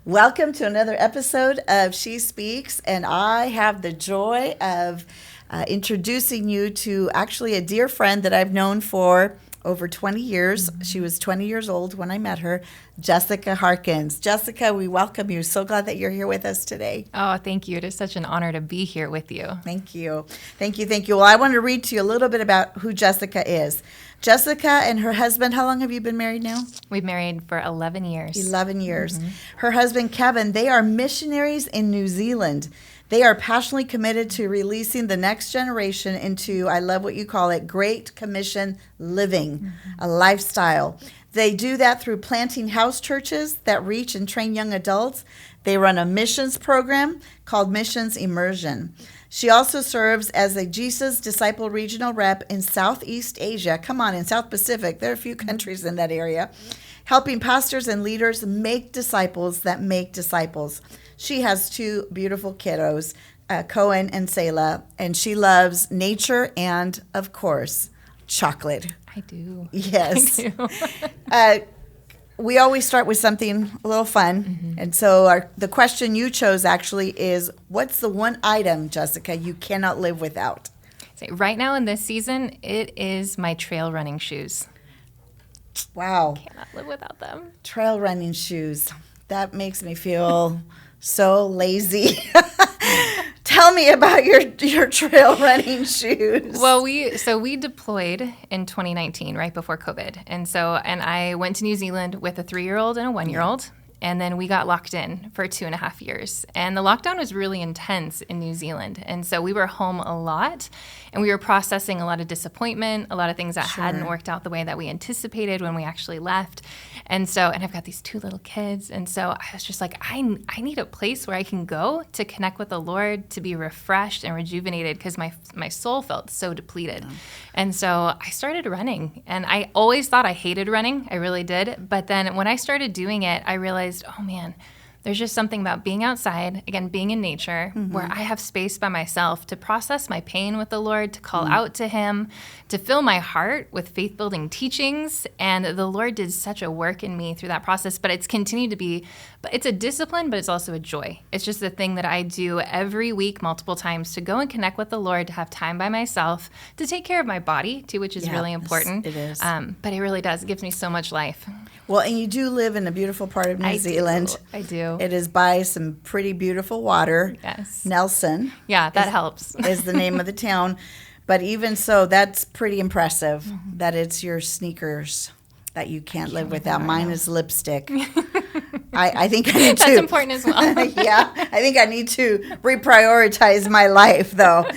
Welcome to another episode of She Speaks, and I have the joy of introducing you to actually a dear friend that I've known for over 20 years. She was 20 years old when I met her, Jessica Harkins. Jessica, we welcome you. So glad that you're here with us today. Oh, thank you. It is such an honor to be here with you. Thank you. Thank you. Thank you. Well, I want to read to you a little bit about who Jessica is. Jessica and her husband, how long have you been married now? We've married for 11 years. 11 years. Her husband, Kevin, they are missionaries in New Zealand. They are passionately committed to releasing the next generation into, I love what you call it, Great Commission living, a lifestyle. They do that through planting house churches that reach and train young adults. They run a missions program called Missions Immersion. She also serves as a Jesus Disciple Regional Rep in Southeast Asia. Come on, in South Pacific. There are a few countries in that area. Helping pastors and leaders make disciples that make disciples. She has two beautiful kiddos, Cohen and Selah, and she loves nature and, of course, chocolate. I do. Yes. I do. We always start with something a little fun. And so the question you chose actually is, what's the one item, Jessica, you cannot live without? So right now in this season, it is my trail running shoes. Wow. Cannot live without them. Trail running shoes. That makes me feel so lazy. Tell me about your trail running shoes. Well, we deployed in 2019, right before COVID. And I went to New Zealand with a 3-year-old and a 1-year-old. And then we got locked in for 2.5 years. And the lockdown was really intense in New Zealand. And so we were home a lot, and we were processing a lot of disappointment, a lot of things that hadn't worked out the way that we anticipated when we actually left. And I've got these 2 little kids. And so I was just like, I need a place where I can go to connect with the Lord, to be refreshed and rejuvenated, because my soul felt so depleted. Yeah. And so I started running. And I always thought I hated running. I really did. But then when I started doing it, I realized, oh man, there's just something about being outside, again, being in nature, where I have space by myself to process my pain with the Lord, to call out to Him, to fill my heart with faith-building teachings. And the Lord did such a work in me through that process. But it's continued to be, but it's a discipline, but it's also a joy. It's just the thing that I do every week, multiple times, to go and connect with the Lord, to have time by myself, to take care of my body, too, which is really important. It is. But it really does. It gives me so much life. Well, and you do live in a beautiful part of New Zealand. I do. It is by some pretty beautiful water. Yes. Nelson. Yeah, that helps. Is the name of the town. But even so, that's pretty impressive that it's your sneakers that you can't live without. Mine is lipstick. I think I need to. That's important as well. Yeah, I think I need to reprioritize my life, though.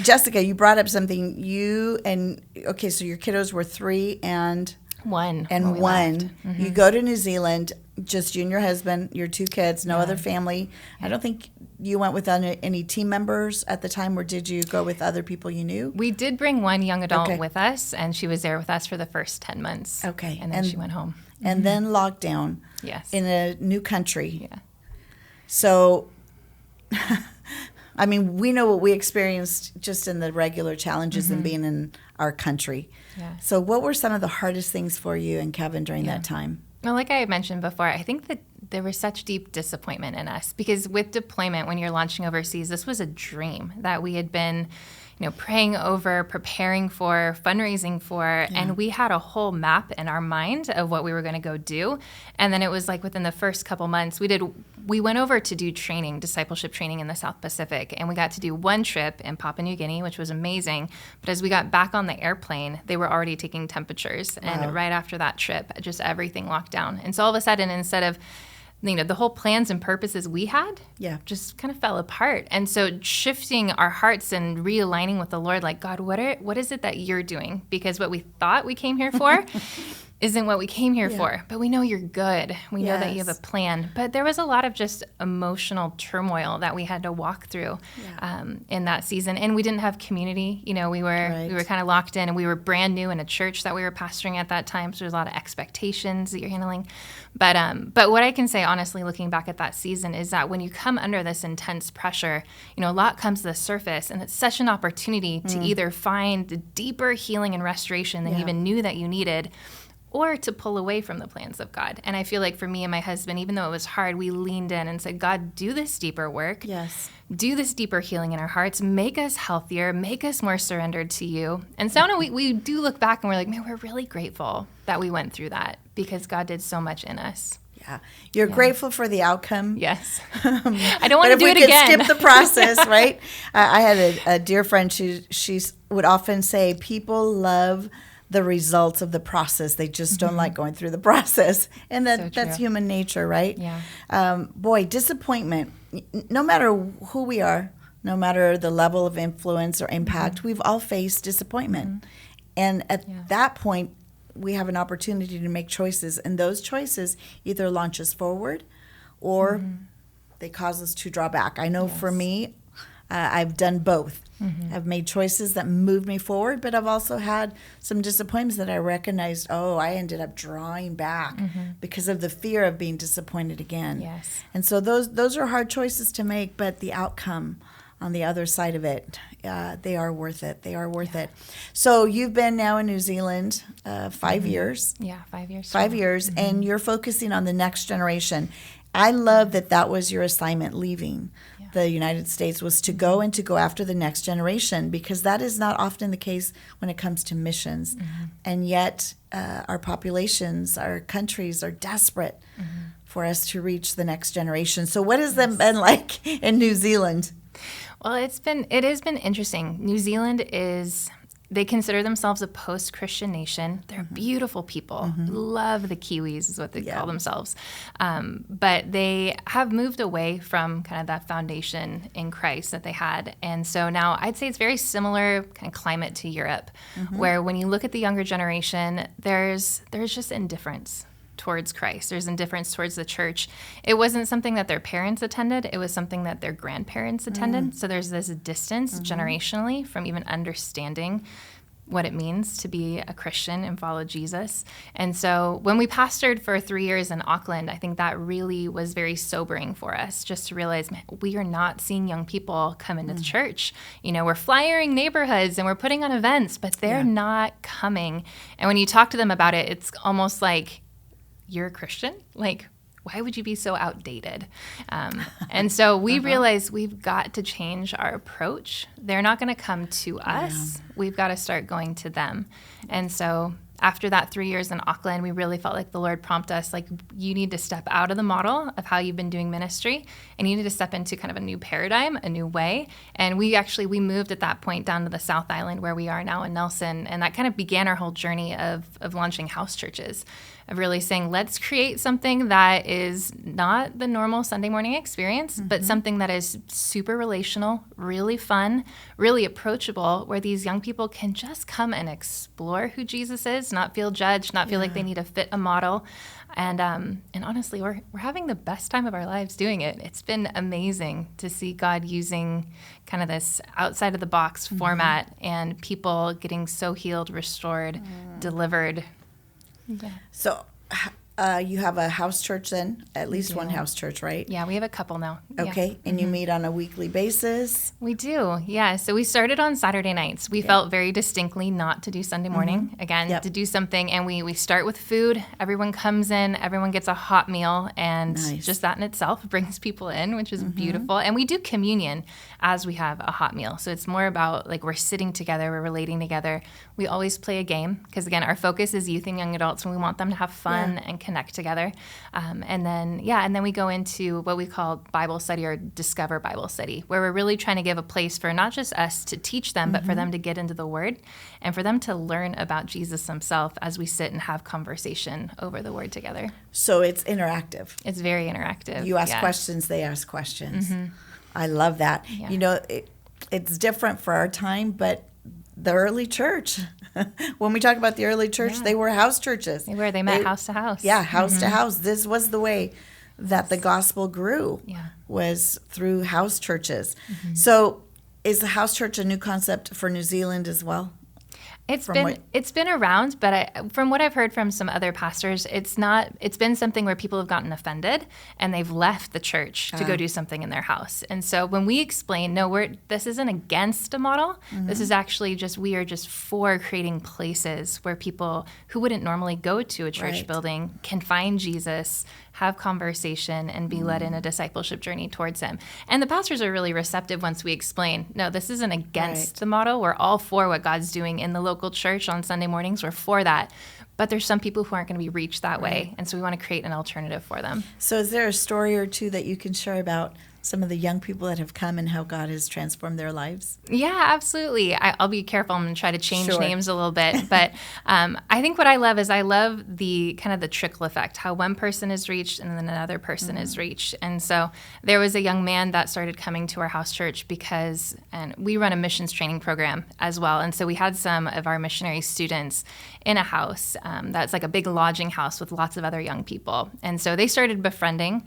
Jessica, you brought up something. So your kiddos were 3 and... 1. And 1. You go to New Zealand, just you and your husband, your 2 kids, no other family. Yeah. I don't think you went with any team members at the time, or did you go with other people you knew? We did bring 1 young adult with us, and she was there with us for the first 10 months. Okay. And then she went home. And then lockdown. Yes. In a new country. Yeah. So, I mean, we know what we experienced just in the regular challenges in being in our country. Yeah. So what were some of the hardest things for you and Kevin during that time? Well, like I had mentioned before, I think that there was such deep disappointment in us, because with deployment, when you're launching overseas, this was a dream that we had been, praying over, preparing for, fundraising for, and we had a whole map in our mind of what we were going to go do. And then it was like within the first couple months, we went over to do discipleship training in the South Pacific, and we got to do 1 trip in Papua New Guinea, which was amazing. But as we got back on the airplane, they were already taking temperatures. Wow. And right after that trip, just everything locked down. And so all of a sudden, instead of the whole plans and purposes we had just kind of fell apart. And so shifting our hearts and realigning with the Lord, like, God, what is it that you're doing? Because what we thought we came here for isn't what we came here for. But we know you're good. We know that you have a plan. But there was a lot of just emotional turmoil that we had to walk through in that season. And we didn't have community. We were kind of locked in, and we were brand new in a church that we were pastoring at that time. So there's a lot of expectations that you're handling. But what I can say, honestly, looking back at that season, is that when you come under this intense pressure, a lot comes to the surface, and it's such an opportunity to either find deeper healing and restoration than you even knew that you needed, or to pull away from the plans of God. And I feel like for me and my husband, even though it was hard, we leaned in and said, God, do this deeper work. Yes. Do this deeper healing in our hearts. Make us healthier. Make us more surrendered to you. And so now we do look back and we're like, man, we're really grateful that we went through that because God did so much in us. Yeah. You're grateful for the outcome. Yes. I don't want to do it again. But if we could skip the process, right? I had a dear friend, she would often say, people love the results of the process. They just don't like going through the process. And that's human nature, right? Yeah. Boy, disappointment, no matter who we are, no matter the level of influence or impact, we've all faced disappointment. And at that point, we have an opportunity to make choices, and those choices either launch us forward or they cause us to draw back. I know for me, I've done both. I've made choices that moved me forward, but I've also had some disappointments that I recognized, I ended up drawing back because of the fear of being disappointed again. Yes. And so those are hard choices to make, but the outcome on the other side of it, they are worth it. They are worth it. So you've been now in New Zealand 5 years. Yeah, 5 years. 5 years, and you're focusing on the next generation. I love that was your assignment leaving the United States, was to go and to go after the next generation, because that is not often the case when it comes to missions. And yet our populations, our countries are desperate for us to reach the next generation. So what has that been like in New Zealand? Well, it has been interesting. New Zealand they consider themselves a post-Christian nation. They're beautiful people. Love the Kiwis is what they call themselves. But they have moved away from kind of that foundation in Christ that they had. And so now I'd say it's very similar kind of climate to Europe, where when you look at the younger generation, there's just indifference towards Christ. There's indifference towards the church. It wasn't something that their parents attended. It was something that their grandparents attended. So there's this distance generationally from even understanding what it means to be a Christian and follow Jesus. And so when we pastored for 3 years in Auckland, I think that really was very sobering for us, just to realize, man, we are not seeing young people come into the church. You know, we're flyering neighborhoods and we're putting on events, but they're not coming. And when you talk to them about it, it's almost like, you're a Christian? Like, why would you be so outdated? And so we realized we've got to change our approach. They're not going to come to us. We've got to start going to them. And so after that 3 years in Auckland, we really felt like the Lord prompted us, like, you need to step out of the model of how you've been doing ministry, and you need to step into kind of a new paradigm, a new way. And we moved at that point down to the South Island where we are now in Nelson, and that kind of began our whole journey of launching house churches, of really saying, let's create something that is not the normal Sunday morning experience, but something that is super relational, really fun, really approachable, where these young people can just come and explore who Jesus is, not feel judged, not feel like they need to fit a model. And honestly, we're having the best time of our lives doing it. It's been amazing to see God using kind of this outside of the box format, and people getting so healed, restored, delivered. Yeah. So you have a house church then, at least one house church, right? Yeah, we have a couple now. Okay, and you meet on a weekly basis? We do, yeah. So we started on Saturday nights. We felt very distinctly not to do Sunday morning, again, to do something. And we start with food. Everyone comes in, everyone gets a hot meal, and just that in itself brings people in, which is beautiful. And we do communion as we have a hot meal. So it's more about, like, we're sitting together, we're relating together. We always play a game because, again, our focus is youth and young adults, and we want them to have fun and connect together. And then we go into what we call Bible study or Discover Bible Study, where we're really trying to give a place for not just us to teach them, but for them to get into the Word and for them to learn about Jesus himself as we sit and have conversation over the Word together. So it's interactive. It's very interactive. You ask questions, they ask questions. I love that. Yeah. You know, it's different for our time, but the early church, when we talk about the early church, they were house churches. They met house to house. Yeah, house to house. This was the way that the gospel grew, was through house churches. So is the house church a new concept for New Zealand as well? It's been around, but from what I've heard from some other pastors, it's been something where people have gotten offended and they've left the church to go do something in their house. And so when we explain, no, this isn't against a model. This is actually we are just for creating places where people who wouldn't normally go to a church building can find Jesus, have conversation, and be led in a discipleship journey towards him. And the pastors are really receptive once we explain, no, this isn't against the model. We're all for what God's doing in the local church on Sunday mornings. We're for that. But there's some people who aren't going to be reached that way. And so we want to create an alternative for them. So is there a story or two that you can share about some of the young people that have come and how God has transformed their lives? Yeah, absolutely. I'll be careful. I'm going to try to change names a little bit. But I think what I love is the kind of the trickle effect, how one person is reached and then another person is reached. And so there was a young man that started coming to our house church and we run a missions training program as well. And so we had some of our missionary students in a house that's like a big lodging house with lots of other young people. And so they started befriending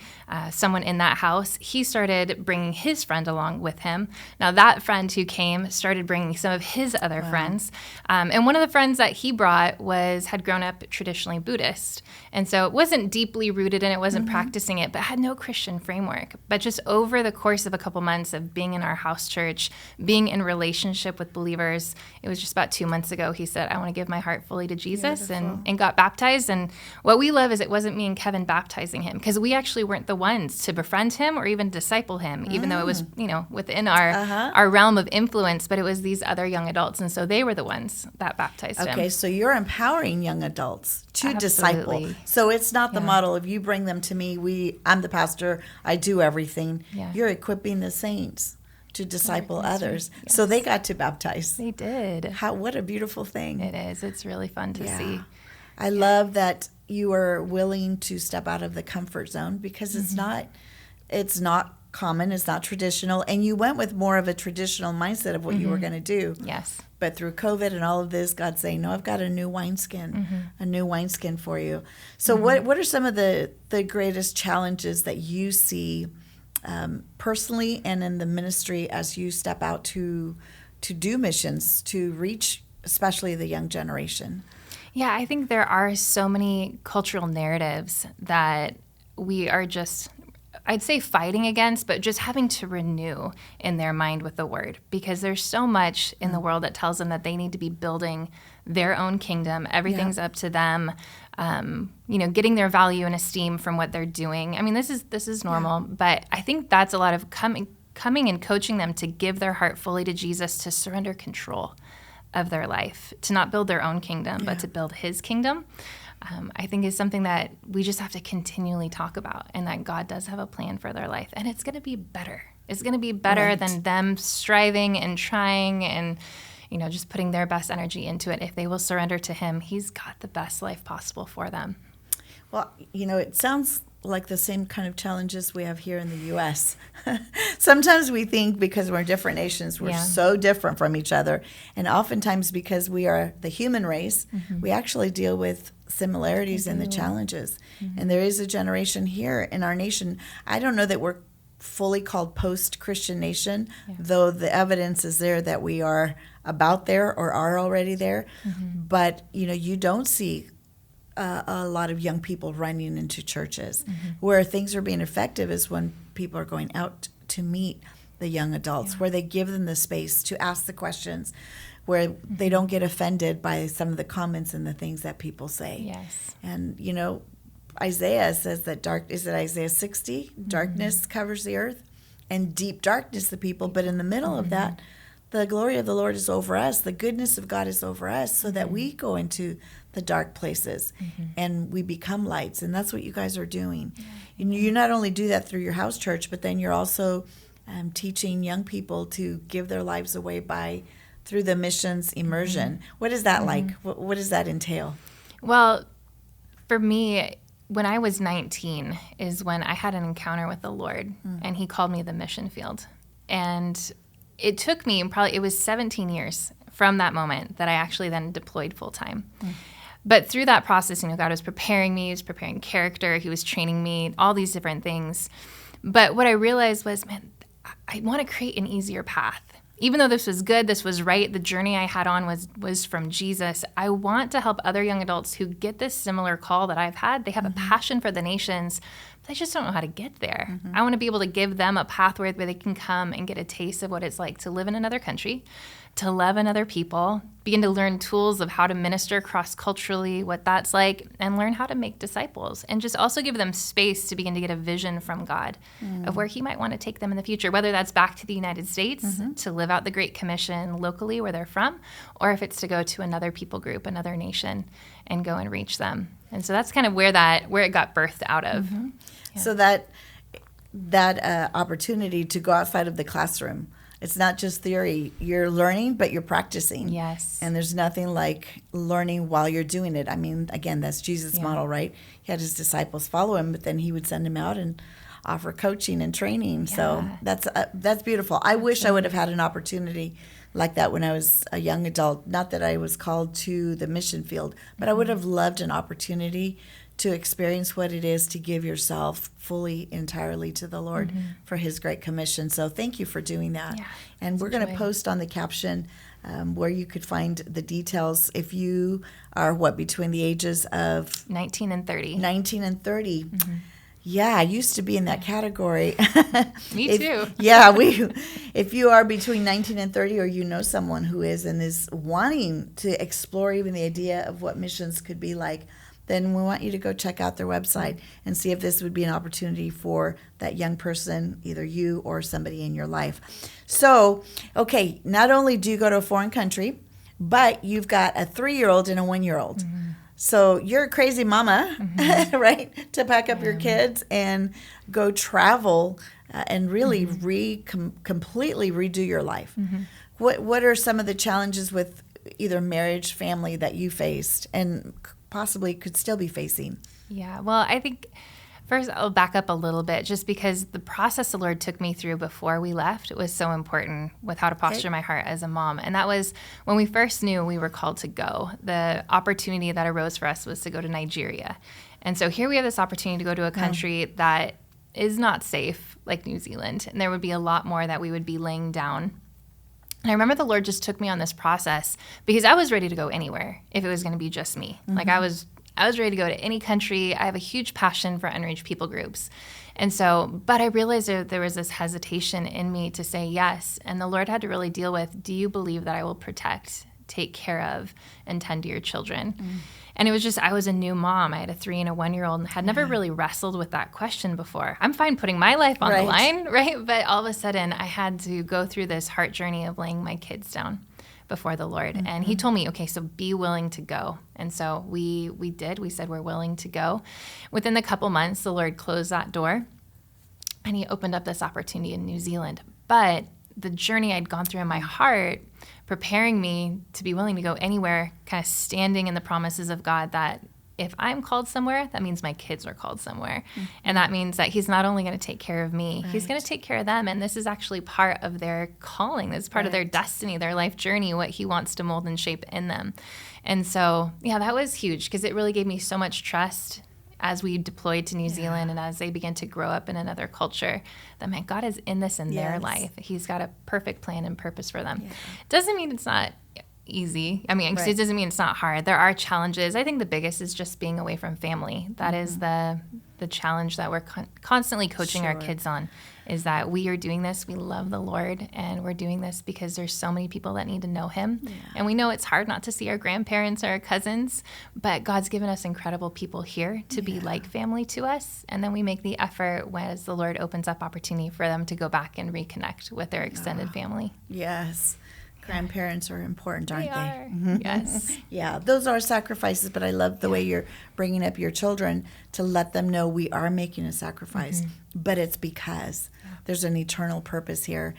someone in that house. He started bringing his friend along with him. Now that friend who came started bringing some of his other friends. And one of the friends that he brought had grown up traditionally Buddhist. And so it wasn't deeply rooted in it, wasn't practicing it, but had no Christian framework. But just over the course of a couple months of being in our house church, being in relationship with believers, it was just about 2 months ago, he said, I want to give my heart fully to Jesus and got baptized. And what we love is it wasn't me and Kevin baptizing him, because we actually weren't the ones to befriend him or even disciple him, even though it was, within our realm of influence, but it was these other young adults. And so they were the ones that baptized him. Okay, so you're empowering young adults to disciple. So it's not the model of you bring them to me, I'm the pastor, I do everything. Yeah. You're equipping the saints to disciple others. Yes. So they got to baptize. They did. What a beautiful thing. It is. It's really fun to see. I love that you are willing to step out of the comfort zone, because it's not common, it's not traditional, and you went with more of a traditional mindset of what you were going to do. Yes. But through COVID and all of this, God's saying, no, I've got a new wineskin, for you. So what are some of the greatest challenges that you see personally and in the ministry as you step out to do missions, to reach especially the young generation? Yeah, I think there are so many cultural narratives that we are just, I'd say, fighting against, but just having to renew in their mind with the word, because there's so much in the world that tells them that they need to be building their own kingdom. Everything's up to them. Getting their value and esteem from what they're doing. I mean, this is normal, but I think that's a lot of coming and coaching them to give their heart fully to Jesus, to surrender control of their life, to not build their own kingdom, but to build his kingdom. I think is something that we just have to continually talk about, and that God does have a plan for their life, and it's going to be better. It's going to be better than them striving and trying and, just putting their best energy into it. If they will surrender to him, he's got the best life possible for them. Well, it sounds like the same kind of challenges we have here in the U.S. Sometimes we think because we're different nations, we're so different from each other. And oftentimes because we are the human race, we actually deal with similarities in the challenges. And there is a generation here in our nation. I don't know that we're fully called post-Christian nation, though the evidence is there that we are about there or are already there. But, you don't see a lot of young people running into churches. Where things are being effective is when people are going out to meet the young adults, where they give them the space to ask the questions, where they don't get offended by some of the comments and the things that people say. Yes. And, Isaiah says that Isaiah 60? Darkness covers the earth and deep darkness the people, but in the middle of that, the glory of the Lord is over us. The goodness of God is over us, so that we go into the dark places and we become lights. And that's what you guys are doing. And you not only do that through your house church, but then you're also teaching young people to give their lives away through the missions immersion. What is that like? What does that entail? Well, for me, when I was 19 is when I had an encounter with the Lord, and he called me the mission field. And it took me it was 17 years from that moment that I actually then deployed full time. But through that process, God was preparing me, he was preparing character, he was training me, all these different things. But what I realized was, man, I want to create an easier path. even though this was good, this was right, the journey I had on was from Jesus, I want to help other young adults who get this similar call that I've had. They have a passion for the nations, but they just don't know how to get there. I want to be able to give them a pathway where they can come and get a taste of what it's like to live in another country, to love another people, begin to learn tools of how to minister cross-culturally, what that's like, and learn how to make disciples. And just also give them space to begin to get a vision from God of where he might want to take them in the future, whether that's back to the United States to live out the Great Commission locally where they're from, or if it's to go to another people group, another nation, and go and reach them. And so that's kind of where it got birthed out of. Yeah. So that opportunity to go outside of the classroom, it's not just theory. You're learning, but you're practicing. Yes. And there's nothing like learning while you're doing it. I mean, again, that's Jesus' model, right? He had his disciples follow him, but then he would send them out and offer coaching and training. Yeah. So that's beautiful. I wish I would have had an opportunity like that when I was a young adult. Not that I was called to the mission field, but I would have loved an opportunity to experience what it is to give yourself fully, entirely to the Lord for his great commission. So thank you for doing that. Yeah, and we're going to post on the caption where you could find the details if you are, between the ages of? 19 and 30. 19 and 30. Yeah, I used to be in that category. Me too. If you are between 19 and 30, or you know someone who is and is wanting to explore even the idea of what missions could be like, then we want you to go check out their website and see if this would be an opportunity for that young person, either you or somebody in your life. So, okay, not only do you go to a foreign country, but you've got a 3-year-old and a 1-year-old. So you're a crazy mama, right, to pack up your kids and go travel and really completely redo your life. What are some of the challenges with either marriage, family that you faced and possibly could still be facing? Yeah, well, I think first I'll back up a little bit just because the process the Lord took me through before we left was so important with how to posture my heart as a mom. And that was when we first knew we were called to go. The opportunity that arose for us was to go to Nigeria. And so here we have this opportunity to go to a country that is not safe, like New Zealand. And there would be a lot more that we would be laying down. And I remember the Lord just took me on this process because I was ready to go anywhere if it was going to be just me. Like I was ready to go to any country. I have a huge passion for unreached people groups. And so, but I realized there was this hesitation in me to say yes. And the Lord had to really deal with, do you believe that I will protect, take care of, and tend to your children? And it was just, I was a new mom. I had a 3 and a 1-year-old and had never really wrestled with that question before. I'm fine putting my life on the line, right? But all of a sudden, I had to go through this heart journey of laying my kids down before the Lord. And he told me, okay, so be willing to go. And so we did. We said we're willing to go. Within the couple months, the Lord closed that door and he opened up this opportunity in New Zealand. But the journey I'd gone through in my heart, preparing me to be willing to go anywhere, kind of standing in the promises of God that if I'm called somewhere, that means my kids are called somewhere. And that means that he's not only going to take care of me, he's going to take care of them. And this is actually part of their calling. This is part of their destiny, their life journey, what he wants to mold and shape in them. And so, yeah, that was huge because it really gave me so much trust as we deployed to New Zealand and as they began to grow up in another culture, that, man, God is in this in their life. He's got a perfect plan and purpose for them. Doesn't mean it's not easy. I mean, it doesn't mean it's not hard. There are challenges. I think the biggest is just being away from family. That is the challenge that we're constantly coaching our kids on, is that we are doing this. We love the Lord, and we're doing this because there's so many people that need to know him. And we know it's hard not to see our grandparents or our cousins, but God's given us incredible people here to be like family to us. And then we make the effort as the Lord opens up opportunity for them to go back and reconnect with their extended family. Yes. Grandparents are important, aren't they? Yes. Yeah, those are sacrifices, but I love the way you're bringing up your children to let them know we are making a sacrifice, but it's because there's an eternal purpose here.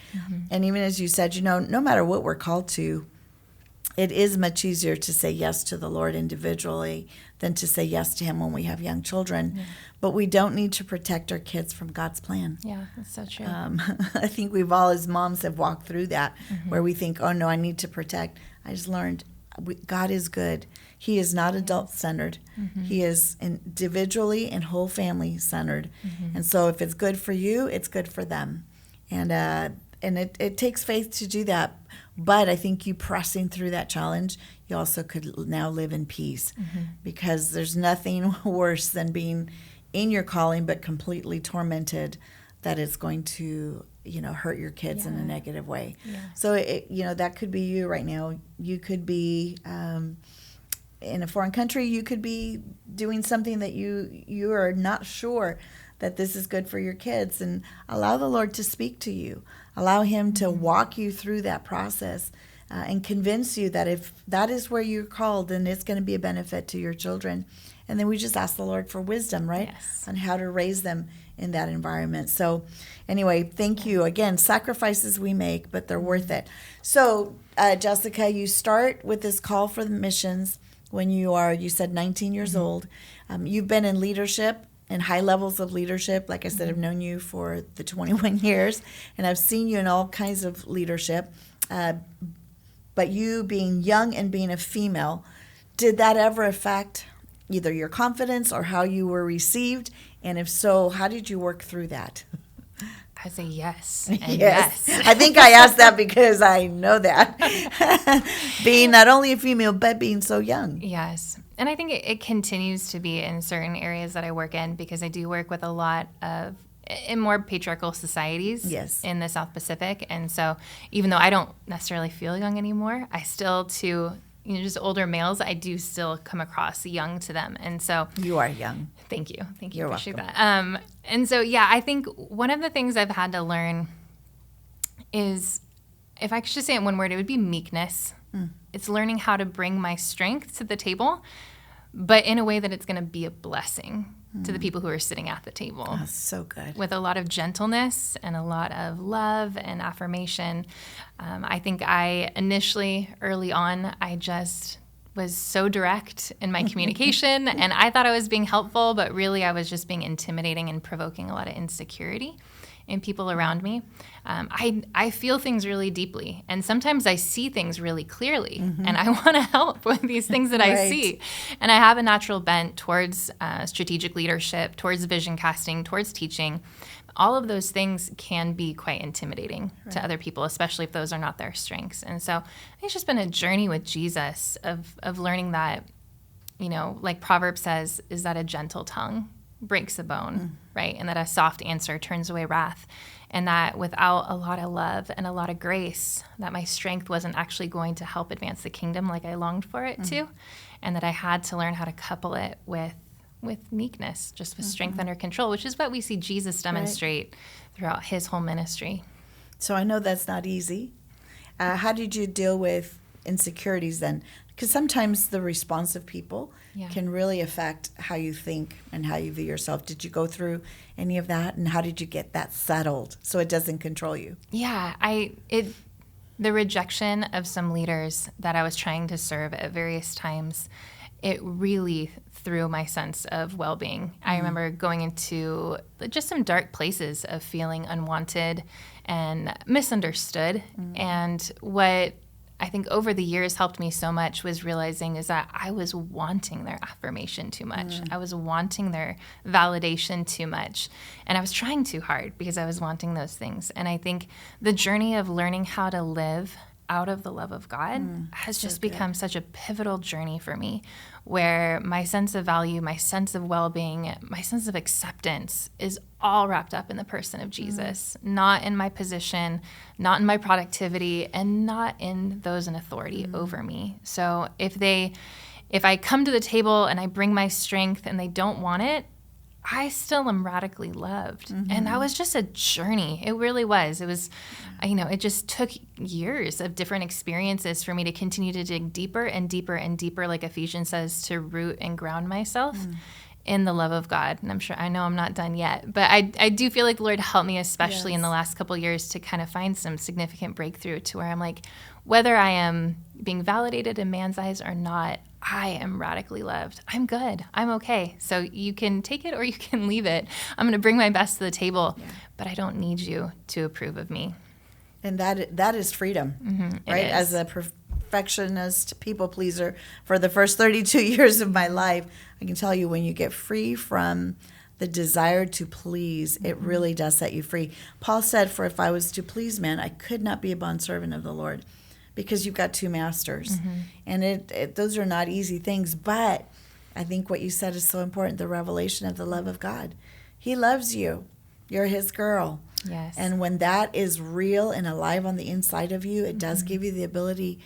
And even as you said, no matter what we're called to, it is much easier to say yes to the Lord individually than to say yes to him when we have young children. But we don't need to protect our kids from God's plan. Yeah, that's so true. I think we've all, as moms, have walked through that where we think, oh, no, I need to protect. I just learned God is good. He is not adult-centered. He is individually and whole family-centered. And so if it's good for you, it's good for them. And and it takes faith to do that. But I think you pressing through that challenge, you also could now live in peace, because there's nothing worse than being in your calling but completely tormented that it's going to, hurt your kids in a negative way. Yeah. So, that could be you right now. You could be in a foreign country. You could be doing something that you are not sure that this is good for your kids, and allow the Lord to speak to you. Allow him to walk you through that process and convince you that if that is where you're called, then it's going to be a benefit to your children. And then we just ask the Lord for wisdom, right? Yes. On how to raise them in that environment. So anyway, thank you. Again, sacrifices we make, but they're worth it. So, Jessica, you start with this call for the missions when you said 19 years old. You've been in leadership and high levels of leadership. Like I said, I've known you for the 21 years, and I've seen you in all kinds of leadership. But you being young and being a female, did that ever affect either your confidence or how you were received? And if so, how did you work through that? I say yes and yes. I think I asked that because I know that. Being not only a female, but being so young. Yes. And I think it continues to be in certain areas that I work in, because I do work with a lot of in more patriarchal societies in the South Pacific. And so even though I don't necessarily feel young anymore, I still just older males, I do still come across young to them. And so you are young. Thank you. You're appreciate welcome. That. And so, I think one of the things I've had to learn is, if I could just say it in one word, it would be meekness. It's learning how to bring my strength to the table, but in a way that it's going to be a blessing to the people who are sitting at the table. Oh, so good. With a lot of gentleness and a lot of love and affirmation. I think early on, I just was so direct in my communication, and I thought I was being helpful, but really I was just being intimidating and provoking a lot of insecurity in people around me. I feel things really deeply, and sometimes I see things really clearly, and I want to help with these things that I see. And I have a natural bent towards strategic leadership, towards vision casting, towards teaching. All of those things can be quite intimidating to other people, especially if those are not their strengths. And so it's just been a journey with Jesus of learning that, like Proverbs says, is that a gentle tongue breaks a bone, right? And that a soft answer turns away wrath. And that without a lot of love and a lot of grace, that my strength wasn't actually going to help advance the kingdom like I longed for it to. And that I had to learn how to couple it with meekness, just with strength under control, which is what we see Jesus demonstrate throughout his whole ministry. So I know that's not easy. How did you deal with insecurities then? Because sometimes the response of people can really affect how you think and how you view yourself. Did you go through any of that, and how did you get that settled so it doesn't control you? Yeah, the rejection of some leaders that I was trying to serve at various times, it really threw my sense of well-being. I remember going into just some dark places of feeling unwanted and misunderstood. And what I think over the years helped me so much was realizing is that I was wanting their affirmation too much. I was wanting their validation too much. And I was trying too hard because I was wanting those things. And I think the journey of learning how to live out of the love of God has just become such a pivotal journey for me, where my sense of value, my sense of well-being, my sense of acceptance is all wrapped up in the person of Jesus, not in my position, not in my productivity, and not in those in authority over me. So if I come to the table and I bring my strength and they don't want it, I still am radically loved. And that was just a journey. It really was. It was, it just took years of different experiences for me to continue to dig deeper and deeper and deeper, like Ephesians says, to root and ground myself in the love of God. And I know I'm not done yet, but I do feel like the Lord helped me, especially in the last couple of years, to kind of find some significant breakthrough to where I'm like, whether I am being validated in man's eyes or not, I am radically loved. I'm good. I'm okay. So you can take it or you can leave it. I'm going to bring my best to the table, but I don't need you to approve of me. And that is freedom, right? As a perfectionist people pleaser for the first 32 years of my life, I can tell you when you get free from the desire to please, it really does set you free. Paul said, for if I was to please man, I could not be a bondservant of the Lord, because you've got two masters. And those are not easy things. But I think what you said is so important, the revelation of the love of God. He loves you. You're his girl. Yes. And when that is real and alive on the inside of you, it does give you the ability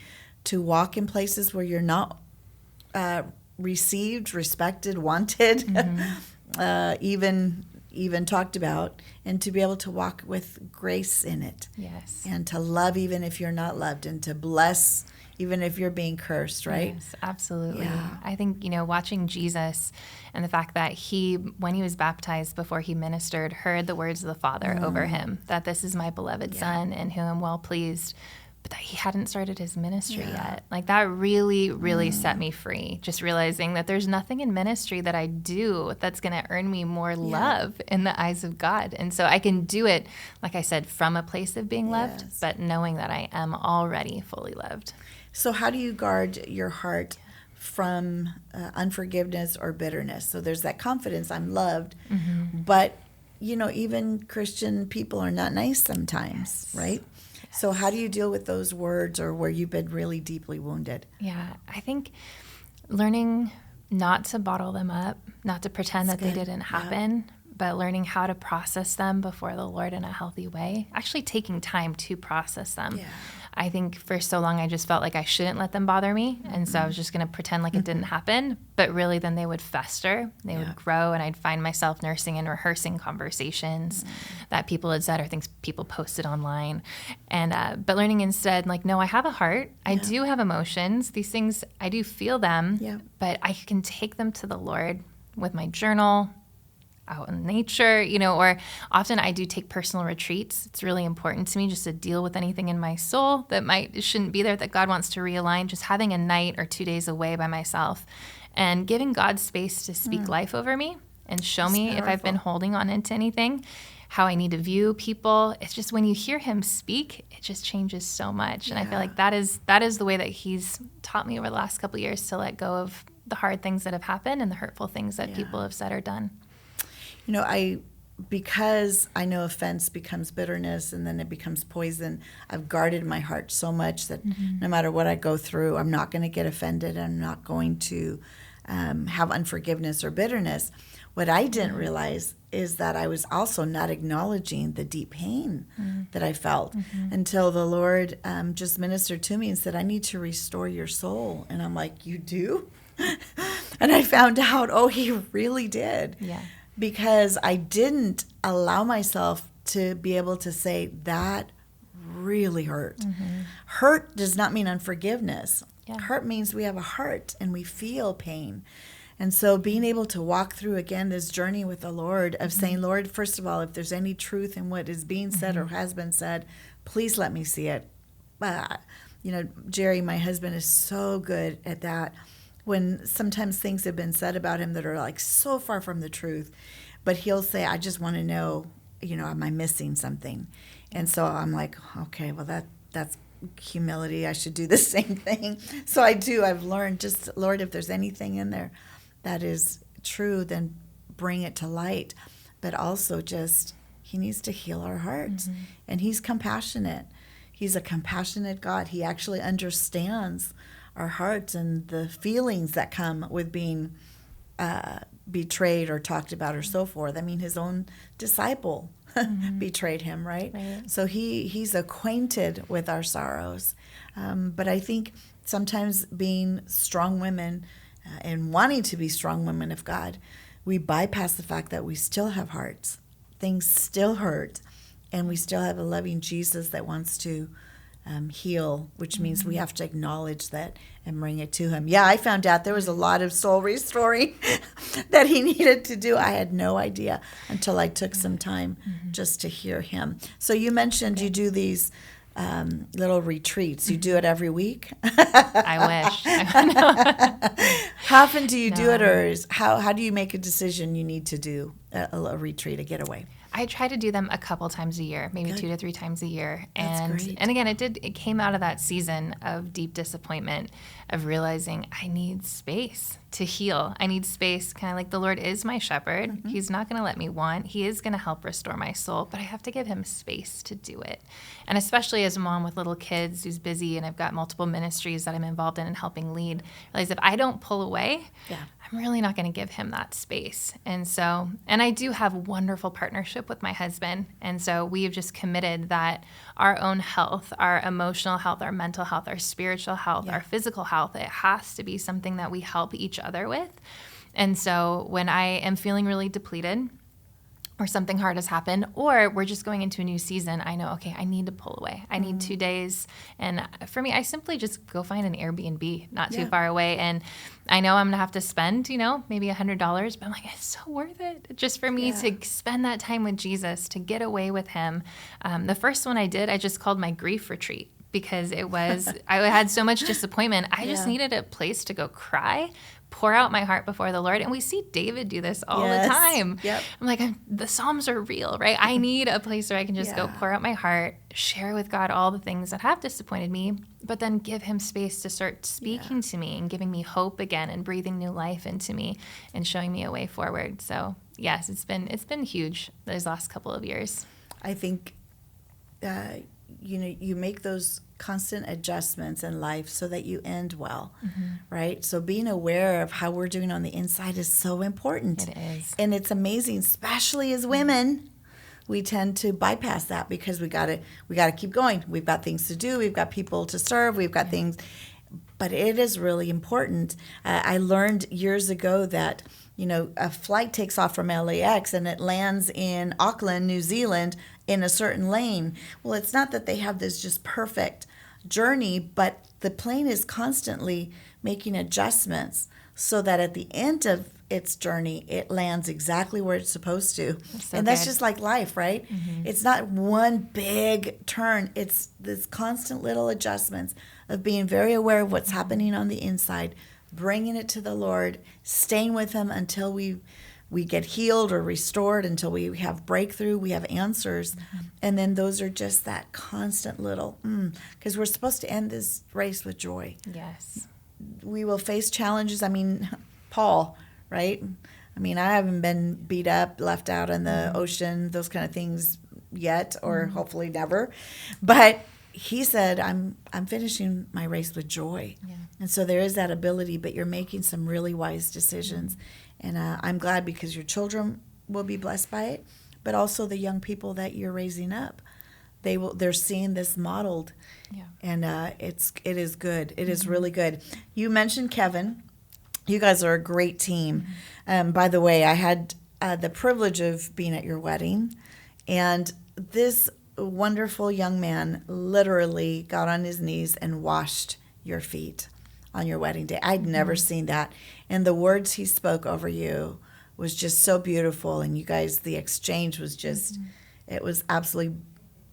to walk in places where you're not received, respected, wanted, even talked about, and to be able to walk with grace in it. Yes. And to love even if you're not loved, and to bless even if you're being cursed, right? Yes, absolutely. Yeah. I think, watching Jesus and the fact that he, when he was baptized, before he ministered, heard the words of the Father over him, that this is my beloved Son in whom I'm well pleased, but that he hadn't started his ministry yet. Like, that really, really set me free. Just realizing that there's nothing in ministry that I do that's going to earn me more love in the eyes of God. And so I can do it, like I said, from a place of being loved, but knowing that I am already fully loved. So how do you guard your heart from unforgiveness or bitterness? So there's that confidence, I'm loved, but, even Christian people are not nice sometimes, right? So how do you deal with those words, or where you've been really deeply wounded? Yeah, I think learning not to bottle them up, not to pretend that they didn't happen, but learning how to process them before the Lord in a healthy way, actually taking time to process them. Yeah. I think for so long I just felt like I shouldn't let them bother me, and so I was just going to pretend like it didn't happen, but really then they would fester, they would grow, and I'd find myself nursing and rehearsing conversations that people had said or things people posted online, and but learning instead, like, no, I have a heart, I do have emotions, these things, I do feel them, but I can take them to the Lord with my journal, out in nature, or often I do take personal retreats. It's really important to me just to deal with anything in my soul that shouldn't be there, that God wants to realign, just having a night or 2 days away by myself and giving God space to speak life over me and show me if I've been holding on into anything, how I need to view people. It's just when you hear him speak, it just changes so much. And I feel like that is the way that he's taught me over the last couple of years to let go of the hard things that have happened and the hurtful things that people have said or done. Because I know offense becomes bitterness and then it becomes poison, I've guarded my heart so much that no matter what I go through, I'm not going to get offended. I'm not going to have unforgiveness or bitterness. What I didn't realize is that I was also not acknowledging the deep pain that I felt until the Lord just ministered to me and said, I need to restore your soul. And I'm like, you do? And I found out, he really did. Yeah. Because I didn't allow myself to be able to say, that really hurt. Hurt does not mean unforgiveness. Hurt means we have a heart and we feel pain. And so being able to walk through, again, this journey with the Lord of saying, Lord, first of all, if there's any truth in what is being said or has been said, please let me see it. Jerry, my husband, is so good at that. When sometimes things have been said about him that are like so far from the truth, but he'll say, I just want to know, am I missing something? And so I'm like, okay, well, that's humility. I should do the same thing. So I do. I've learned just, Lord, if there's anything in there that is true, then bring it to light. But also just, he needs to heal our hearts. And he's compassionate. He's a compassionate God. He actually understands our hearts and the feelings that come with being betrayed or talked about or so forth. I mean, his own disciple betrayed him, right? So he's acquainted with our sorrows. But I think sometimes being strong women and wanting to be strong women of God, we bypass the fact that we still have hearts. Things still hurt, and we still have a loving Jesus that wants to heal, which means we have to acknowledge that and bring it to him. Yeah, I found out there was a lot of soul restoring that he needed to do. I had no idea until I took some time just to hear him. So you mentioned you do these little retreats. You do it every week? I wish. How often do you do it, or how do you make a decision you need to do a retreat, a getaway? I try to do them a couple times a year, maybe Good. 2 to 3 times a year. That's great. And again, it came out of that season of deep disappointment, of realizing I need space to heal. I need space, kind of like the Lord is my shepherd. Mm-hmm. He's not going to let me want. He is going to help restore my soul, but I have to give him space to do it. And especially as a mom with little kids who's busy and I've got multiple ministries that I'm involved in and helping lead, realize if I don't pull away, I'm really not going to give him that space. And so, and I do have wonderful partnership with my husband. And so we've just committed that our own health, our emotional health, our mental health, our spiritual health, our physical health, it has to be something that we help each other with. And so when I am feeling really depleted, or something hard has happened, or we're just going into a new season, I know, okay, I need to pull away. I need 2 days. And for me, I simply just go find an Airbnb not too far away. And I know I'm going to have to spend, maybe $100, but I'm like, it's so worth it just for me to spend that time with Jesus, to get away with him. The first one I did, I just called my grief retreat, because I had so much disappointment. I just needed a place to go cry, pour out my heart before the Lord. And we see David do this all the time. Yep. I'm like, the Psalms are real, right? I need a place where I can just go pour out my heart, share with God all the things that have disappointed me, but then give him space to start speaking to me and giving me hope again and breathing new life into me and showing me a way forward. So yes, it's been huge those last couple of years. I think, you make those constant adjustments in life so that you end well, right? So being aware of how we're doing on the inside is so important. It is. And it's amazing, especially as women. We tend to bypass that because we gotta keep going. We've got things to do. We've got people to serve. We've got things. But it is really important. I learned years ago that, a flight takes off from LAX and it lands in Auckland, New Zealand, in a certain lane. Well, it's not that they have this just perfect journey, but the plane is constantly making adjustments so that at the end of its journey, it lands exactly where it's supposed to. And that's just like life, right? It's not one big turn. It's this constant little adjustments of being very aware of what's happening on the inside, bringing it to the Lord, staying with him until we get healed or restored, until we have breakthrough, we have answers. And then those are just that constant little, because we're supposed to end this race with joy. Yes. We will face challenges. I mean, Paul, right? I mean, I haven't been beat up, left out in the ocean, those kind of things yet, or hopefully never. But he said, I'm finishing my race with joy. Yeah. And so there is that ability, but you're making some really wise decisions. And I'm glad, because your children will be blessed by it, but also the young people that you're raising up. They're seeing this modeled. Yeah. And it is good. It is really good. You mentioned Kevin. You guys are a great team. By the way, I had the privilege of being at your wedding, and this wonderful young man literally got on his knees and washed your feet on your wedding day. I'd never seen that. And the words he spoke over you was just so beautiful. And you guys, the exchange was just, it was absolutely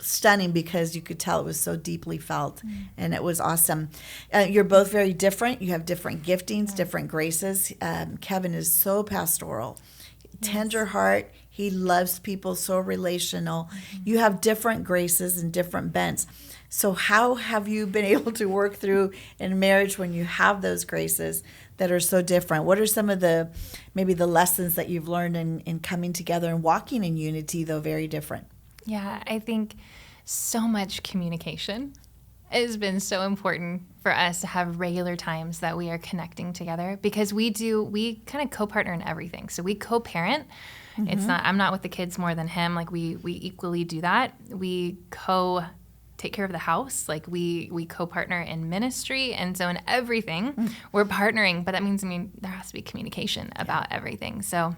stunning, because you could tell it was so deeply felt. And it was awesome. You're both very different. You have different giftings, different graces. Kevin is so pastoral, tender heart. He loves people, so relational. You have different graces and different bents. So how have you been able to work through in marriage when you have those graces that are so different? What are some of maybe the lessons that you've learned in coming together and walking in unity, though very different? Yeah, I think so much communication has been so important for us to have regular times that we are connecting together, because we kind of co-partner in everything. So we co-parent. It's not, I'm not with the kids more than him. Like we equally do that. We take care of the house. Like we co-partner in ministry. And so in everything we're partnering, but that means, there has to be communication about everything. So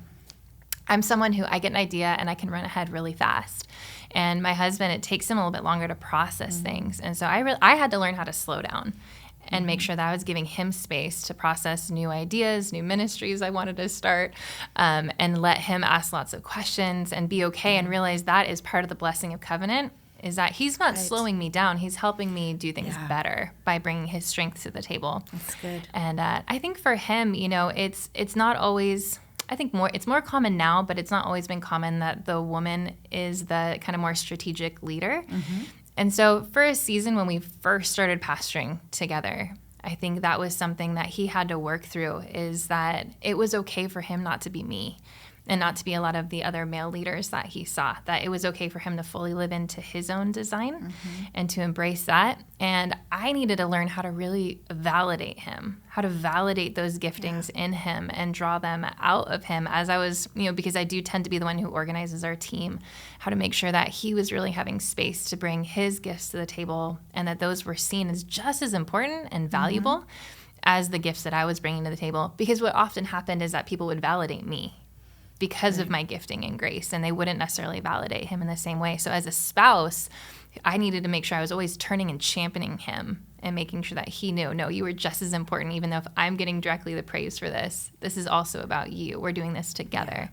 I'm someone who, I get an idea and I can run ahead really fast. And my husband, it takes him a little bit longer to process things. And so I had to learn how to slow down and make sure that I was giving him space to process new ideas, new ministries I wanted to start, and let him ask lots of questions and be okay and realize that is part of the blessing of covenant, is that he's not slowing me down. He's helping me do things better by bringing his strength to the table. That's good. And I think for him, it's not always I think it's more common now, but it's not always been common that the woman is the kind of more strategic leader. And so for a season when we first started pastoring together, I think that was something that he had to work through, is that it was okay for him not to be me and not to be a lot of the other male leaders that he saw, that it was okay for him to fully live into his own design and to embrace that. And I needed to learn how to really validate him, how to validate those giftings in him and draw them out of him as I was, because I do tend to be the one who organizes our team, how to make sure that he was really having space to bring his gifts to the table and that those were seen as just as important and valuable as the gifts that I was bringing to the table. Because what often happened is that people would validate me because of my gifting and grace, and they wouldn't necessarily validate him in the same way. So as a spouse, I needed to make sure I was always turning and championing him and making sure that he knew, no, you were just as important, even though if I'm getting directly the praise for this, this is also about you. We're doing this together.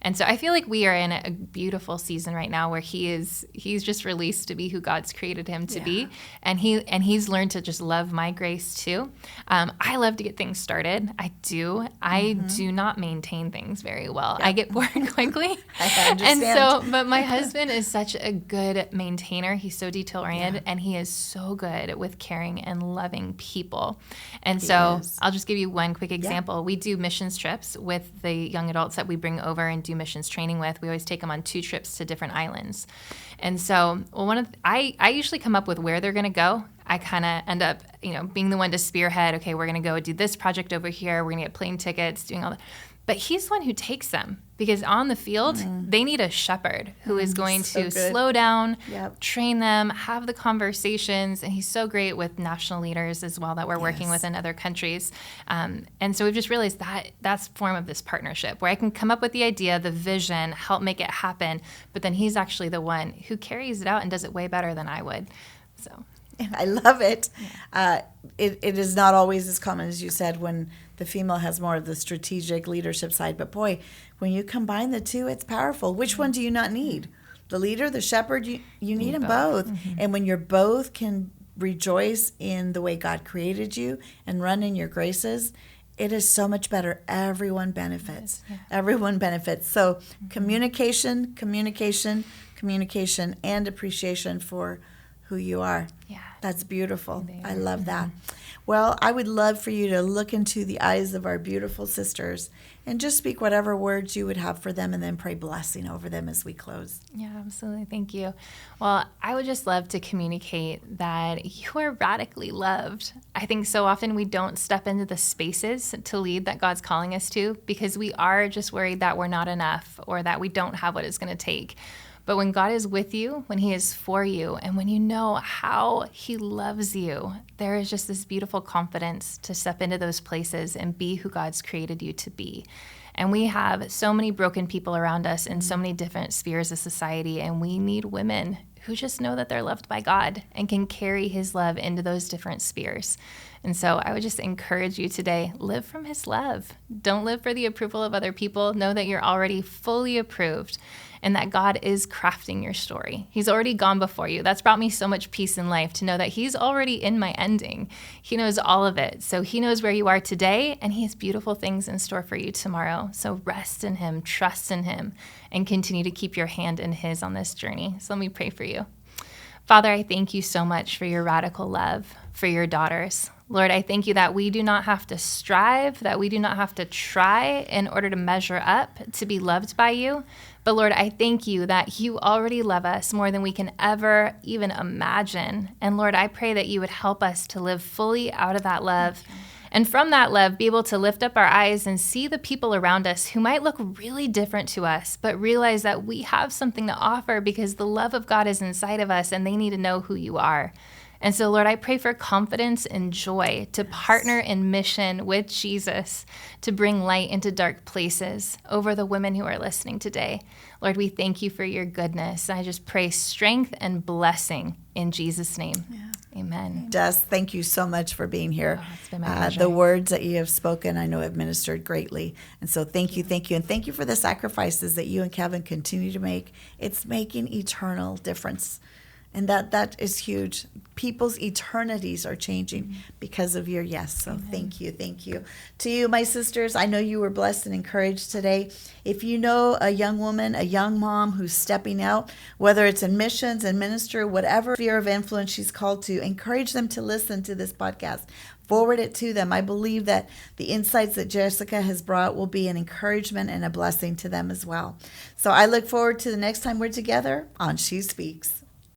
And so I feel like we are in a beautiful season right now where he's just released to be who God's created him to be. And he's learned to just love my grace too. I love to get things started. I do. I do not maintain things very well. I get bored quickly. I understand. And so, but my husband is such a good maintainer. He's so detail oriented and he is so good with caring and loving people. And so I'll just give you one quick example. We do missions trips with the young adults that we bring over and do missions training with. We always take them on 2 trips to different islands. And so I usually come up with where they're going to go. I kind of end up, being the one to spearhead. Okay, we're going to go do this project over here. We're going to get plane tickets, doing all that. But he's the one who takes them because on the field, they need a shepherd who is going to slow down, train them, have the conversations. And he's so great with national leaders as well that we're working with in other countries. And so we've just realized that that's form of this partnership where I can come up with the idea, the vision, help make it happen. But then he's actually the one who carries it out and does it way better than I would. So I love it. It is not always as common as you said when the female has more of the strategic leadership side. But boy, when you combine the two, it's powerful. Which one do you not need? The leader, the shepherd, you need them both. And when you're both can rejoice in the way God created you and run in your graces, it is so much better. Everyone benefits. Everyone benefits. So communication, and appreciation for who you are. Yeah. That's beautiful. I love that. Well, I would love for you to look into the eyes of our beautiful sisters and just speak whatever words you would have for them and then pray blessing over them as we close. Yeah, absolutely. Thank you. Well, I would just love to communicate that you are radically loved. I think so often we don't step into the spaces to lead that God's calling us to because we are just worried that we're not enough or that we don't have what it's going to take. But when God is with you, when he is for you, and when you know how he loves you, there is just this beautiful confidence to step into those places and be who God's created you to be. And we have so many broken people around us in so many different spheres of society, and we need women who just know that they're loved by God and can carry his love into those different spheres. And so I would just encourage you today, live from his love. Don't live for the approval of other people. Know that you're already fully approved and that God is crafting your story. He's already gone before you. That's brought me so much peace in life to know that he's already in my ending. He knows all of it. So he knows where you are today, and he has beautiful things in store for you tomorrow. So rest in him, trust in him, and continue to keep your hand in his on this journey. So let me pray for you. Father, I thank you so much for your radical love for your daughters. Lord, I thank you that we do not have to strive, that we do not have to try in order to measure up to be loved by you. But Lord, I thank you that you already love us more than we can ever even imagine. And Lord, I pray that you would help us to live fully out of that love. And from that love, be able to lift up our eyes and see the people around us who might look really different to us, but realize that we have something to offer because the love of God is inside of us and they need to know who you are. And so, Lord, I pray for confidence and joy to partner in mission with Jesus to bring light into dark places over the women who are listening today. Lord, we thank you for your goodness. I just pray strength and blessing in Jesus' name. Yeah. Amen. Jess, thank you so much for being here. Oh, it's been my pleasure. The words that you have spoken, I know have ministered greatly. And so thank you. And thank you for the sacrifices that you and Kevin continue to make. It's making eternal difference. And that is huge. People's eternities are changing because of your yes. So thank you. Thank you. To you, my sisters, I know you were blessed and encouraged today. If you know a young woman, a young mom who's stepping out, whether it's in missions and ministry, whatever sphere of influence she's called to, encourage them to listen to this podcast. Forward it to them. I believe that the insights that Jessica has brought will be an encouragement and a blessing to them as well. So I look forward to the next time we're together on She Speaks.